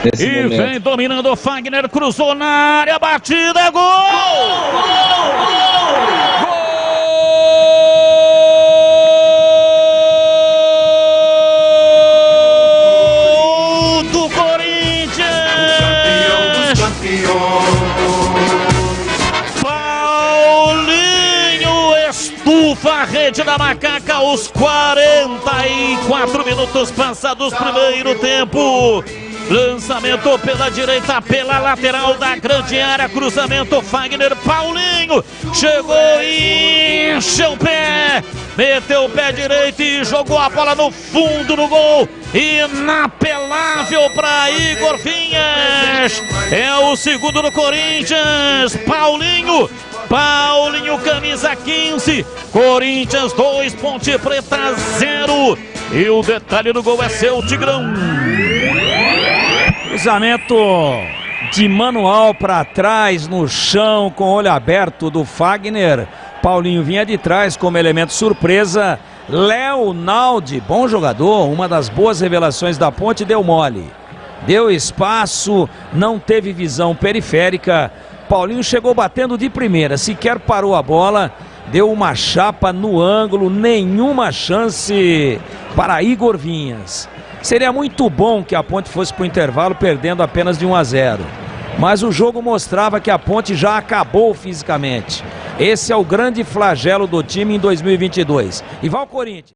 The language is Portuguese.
nesse E momento. vem dominando o Fagner, cruzou na área, batida, gol! Gol do Corinthians! Paulinho estufa a rede da Macaca aos 44 minutos passados, primeiro tempo. Lançamento pela direita, pela lateral da grande área, cruzamento, Fagner, Paulinho, chegou e encheu o pé, meteu o pé direito e jogou a bola no fundo do gol, inapelável para Igor Vinhas, é o segundo do Corinthians, Paulinho, camisa 15, Corinthians 2, Ponte Preta 0, e o detalhe do gol é seu, Tigrão. Cruzamento de manual para trás no chão com olho aberto do Fagner. Paulinho vinha de trás como elemento surpresa. Léo Naldi, bom jogador, uma das boas revelações da Ponte, deu mole. Deu espaço, não teve visão periférica. Paulinho chegou batendo de primeira, sequer parou a bola. Deu uma chapa no ângulo, nenhuma chance para Igor Vinhas. Seria muito bom que a Ponte fosse para o intervalo perdendo apenas de 1-0. Mas o jogo mostrava que a Ponte já acabou fisicamente. Esse é o grande flagelo do time em 2022. E vai o Corinthians.